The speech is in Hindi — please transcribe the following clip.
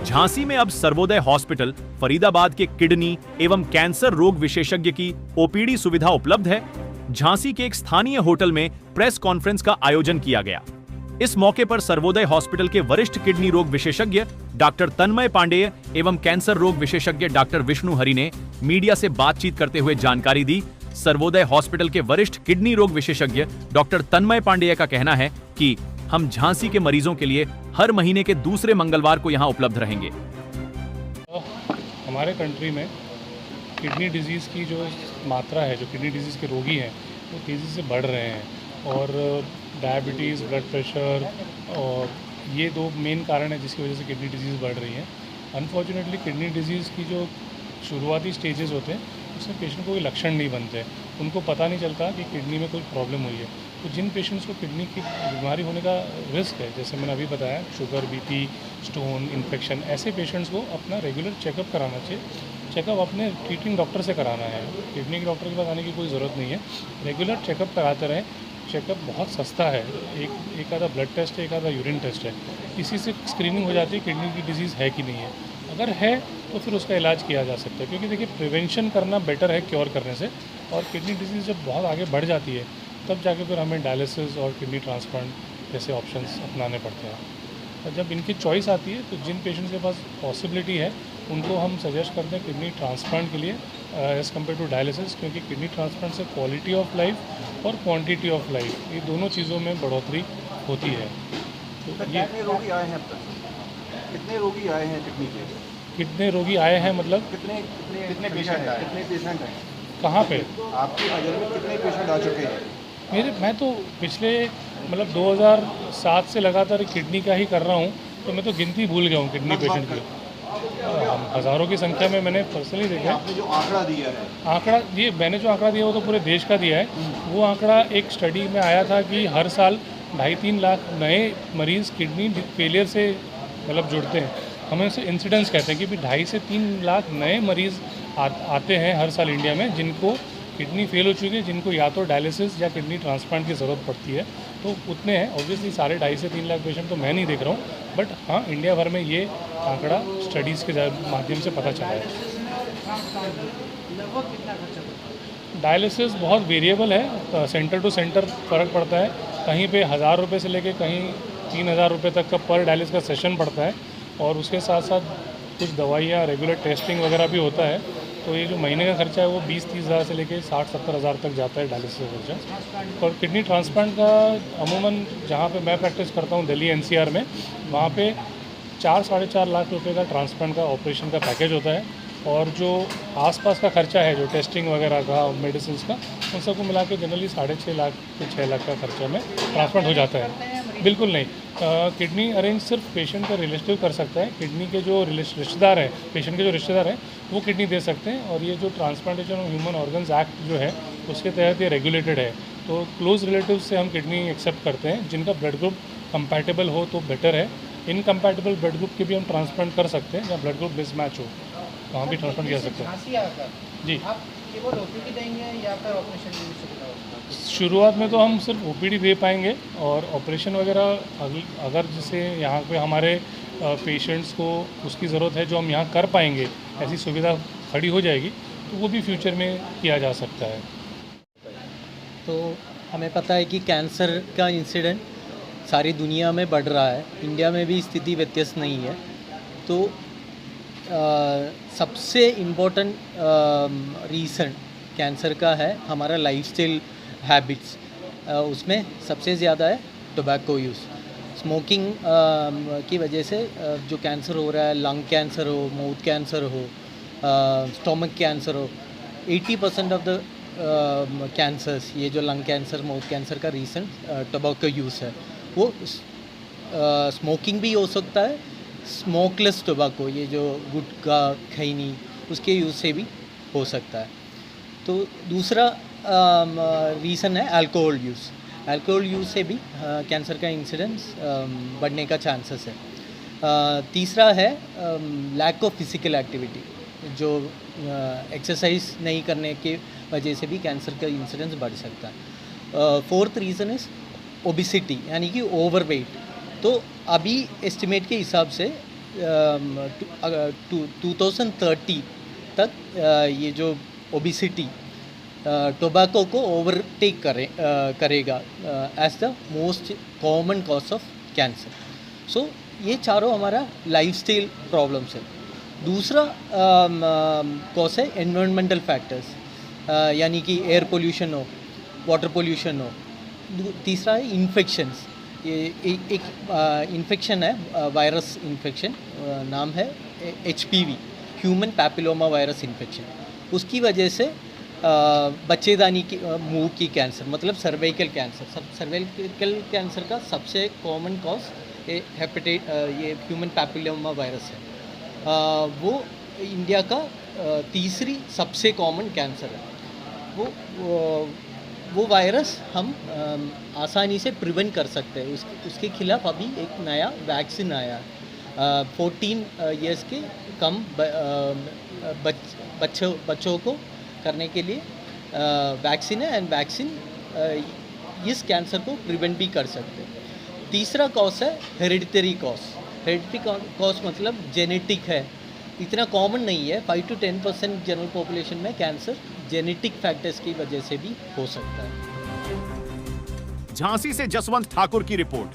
झांसी में अब सर्वोदय हॉस्पिटल फरीदाबाद के किडनी एवं कैंसर रोग विशेषज्ञ की ओपीडी सुविधा उपलब्ध है। झांसी के एक स्थानीय होटल में प्रेस कॉन्फ्रेंस का आयोजन किया गया। इस मौके पर सर्वोदय हॉस्पिटल के वरिष्ठ किडनी रोग विशेषज्ञ डॉक्टर तन्मय पांडेय एवं कैंसर रोग विशेषज्ञ डॉक्टर विष्णु हरि ने मीडिया से बातचीत करते हुए जानकारी दी। सर्वोदय हॉस्पिटल के वरिष्ठ किडनी रोग विशेषज्ञ डॉक्टर तन्मय पांडेय का कहना है कि हम झांसी के मरीजों के लिए हर महीने के दूसरे मंगलवार को यहां उपलब्ध रहेंगे। हमारे कंट्री में किडनी डिजीज़ की जो मात्रा है, जो किडनी डिजीज़ के रोगी हैं, वो तेज़ी से बढ़ रहे हैं और डायबिटीज़, ब्लड प्रेशर और ये दो मेन कारण है जिसकी वजह से किडनी डिजीज़ बढ़ रही है। अनफॉर्चुनेटली किडनी डिजीज़ की जो शुरुआती स्टेजेस होते हैं उसमें पेशेंट को कोई लक्षण नहीं बनते, उनको पता नहीं चलता कि किडनी में कोई प्रॉब्लम हुई है। तो जिन पेशेंट्स को किडनी की बीमारी होने का रिस्क है, जैसे मैंने अभी बताया, शुगर, बीपी, स्टोन, इन्फेक्शन, ऐसे पेशेंट्स को अपना रेगुलर चेकअप कराना चाहिए। चेकअप अपने ट्रीटिंग डॉक्टर से कराना है, किडनी के डॉक्टर के पास आने की कोई ज़रूरत नहीं है। रेगुलर चेकअप कराते रहें। चेकअप बहुत सस्ता है, एक आधा ब्लड टेस्ट है, एक आधा यूरिन टेस्ट है। इसी से स्क्रीनिंग हो जाती है किडनी की डिजीज़ है कि नहीं है। अगर है तो फिर उसका इलाज किया जा सकता है, क्योंकि देखिए प्रिवेंशन करना बेटर है क्योर करने से। और किडनी डिजीज़ जब बहुत आगे बढ़ जाती है तब जाके फिर हमें डायलिसिस और किडनी ट्रांसप्लांट जैसे ऑप्शंस अपनाने पड़ते हैं। और जब इनकी चॉइस आती है तो जिन पेशेंट्स के पास पॉसिबिलिटी है उनको हम सजेस्ट करते हैं किडनी ट्रांसप्लांट के लिए एज़ कम्पेयर टू डायलिसिस, क्योंकि किडनी ट्रांसप्लांट से क्वालिटी ऑफ लाइफ और क्वांटिटी ऑफ लाइफ, ये दोनों चीज़ों में बढ़ोतरी होती है। तो ये कितने रोगी आए हैं अब तक? कितने रोगी आए हैं किडनी के? कितने रोगी आए हैं मतलब कितने पेशेंट हैं? कहाँ पे? आपकी नज़र में कितने पेशेंट आ चुके हैं? मैं तो पिछले मतलब 2007 से लगातार किडनी का ही कर रहा हूँ, तो मैं तो गिनती भूल गया हूँ किडनी पेशेंट की। हज़ारों की संख्या में मैंने पर्सनली देखा है। आपने जो आंकड़ा दिया है, मैंने जो आंकड़ा दिया वो तो पूरे देश का दिया है। वो आंकड़ा एक स्टडी में आया था कि हर साल 2.5-3 लाख नए मरीज़ किडनी फेलियर से मतलब जुड़ते हैं। हमें उसे इंसिडेंस कहते हैं कि 2.5 से 3 लाख नए मरीज़ आते हैं हर साल इंडिया में, जिनको किडनी फेल हो चुकी है, जिनको या तो डायलिसिस या किडनी ट्रांसप्लांट की ज़रूरत पड़ती है। तो उतने हैं। ऑब्वियसली सारे 2.5 से 3 लाख पेशेंट तो मैं नहीं देख रहा हूँ, बट हाँ, इंडिया भर में ये आंकड़ा स्टडीज़ के माध्यम से पता चला है। डायलिसिस बहुत वेरिएबल है, सेंटर टू सेंटर फ़र्क पड़ता है। कहीं पे 1000 रुपये से लेके कहीं 3000 रुपये तक का पर डायलिसिस का सेशन पड़ता है, और उसके साथ साथ कुछ दवाइयाँ, रेगुलर टेस्टिंग वगैरह भी होता है। तो ये जो महीने का खर्चा है वो 20-30 हज़ार से लेके 60-70 हज़ार तक जाता है डायलिसिस का खर्चा। और किडनी ट्रांसप्लांट का अमूमन जहाँ पे मैं प्रैक्टिस करता हूँ दिल्ली NCR में, वहाँ पे 4-4.5 लाख रुपए का ट्रांसप्लांट का ऑपरेशन का पैकेज होता है। और जो आसपास का खर्चा है, जो टेस्टिंग वगैरह का, मेडिसिन का, उन सबको मिला के जनरली 6.5 लाख से 6 लाख का खर्चा में ट्रांसप्लांट हो जाता है। बिल्कुल नहीं, किडनी अरेंज सिर्फ पेशेंट का रिलेटिव कर सकता है। किडनी के जो रिश्तेदार हैं, पेशेंट के जो रिश्तेदार हैं, वो किडनी दे सकते हैं। और ये जो transplantation of human organs act जो है, उसके तहत ये रेगुलेटेड है। तो क्लोज रिलेटिव से हम किडनी एक्सेप्ट करते हैं। जिनका ब्लड ग्रुप कंपैटिबल हो तो बेटर है। इनकम्पैटिबल ब्लड ग्रुप के भी हम ट्रांसप्लांट कर सकते हैं, या ब्लड ग्रुप मिसमैच हो वहाँ भी ट्रांसप्लांट किया सकते हैं। जी, शुरुआत में तो हम सिर्फ OPD दे पाएंगे, और ऑपरेशन वगैरह अगर जैसे यहाँ पे हमारे पेशेंट्स को उसकी ज़रूरत है जो हम यहाँ कर पाएंगे, ऐसी सुविधा खड़ी हो जाएगी, तो वो भी फ्यूचर में किया जा सकता है। तो हमें पता है कि कैंसर का इंसिडेंट सारी दुनिया में बढ़ रहा है, इंडिया में भी स्थिति व्यत्यस्त नहीं है। तो सबसे इम्पोर्टेंट रीज़न कैंसर का है हमारा लाइफस्टाइल हैबिट्स। उसमें सबसे ज़्यादा है टोबैको यूज़। स्मोकिंग की वजह से जो कैंसर हो रहा है, लंग कैंसर हो, माउथ कैंसर हो, स्टोमक कैंसर हो, 80% ऑफ द कैंसर्स, ये जो लंग कैंसर, माउथ कैंसर का रीज़न टोबैको यूज़ है। वो स्मोकिंग भी हो सकता है, स्मोकलेस टोबैको, ये जो गुटखा, खैनी, उसके यूज़ से भी हो सकता है। तो दूसरा रीज़न है अल्कोहल यूज़। अल्कोहल यूज़ से भी कैंसर का इंसिडेंस बढ़ने का चांसेस है। तीसरा है लैक ऑफ फिजिकल एक्टिविटी, जो एक्सरसाइज नहीं करने की वजह से भी कैंसर का इंसिडेंस बढ़ सकता है। फोर्थ रीज़न इज़ ओबिसिटी, यानी कि ओवरवेट। तो अभी एस्टिमेट के हिसाब से 2030 तक ये जो ओबिसिटी टोबैको को ओवरटेक करेगा as the most common cause of cancer. So ये चारों हमारा लाइफस्टाइल प्रॉब्लम्स है। दूसरा कॉज है एनवायरमेंटल फैक्टर्स, यानी कि एयर पोल्यूशन हो, वाटर पोल्यूशन हो। तीसरा है इन्फेक्शंस। ये एक इन्फेक्शन है, वायरस इन्फेक्शन, नाम है HPV, human papilloma virus infection. उसकी वजह से बच्चेदानी की मुंह की कैंसर, मतलब सर्वाइकल कैंसर। सर्वाइकल कैंसर का सबसे कॉमन कॉज ये ह्यूमन पैपिलोमा वायरस है। वो इंडिया का तीसरी सबसे कॉमन कैंसर है। वो वायरस हम आसानी से प्रिवेंट कर सकते हैं। उसके खिलाफ अभी एक नया वैक्सीन आया है। 14 इयर्स के कम बच्चों को करने के लिए वैक्सीन है, एंड वैक्सीन इस कैंसर को प्रिवेंट भी कर सकते हैं। तीसरा कॉज है हेरिडिटरी कॉज। हेरिडिटरी कॉज मतलब जेनेटिक है, इतना कॉमन नहीं है। 5 to 10% जनरल पॉपुलेशन में कैंसर जेनेटिक फैक्टर्स की वजह से भी हो सकता है। झांसी से जसवंत ठाकुर की रिपोर्ट।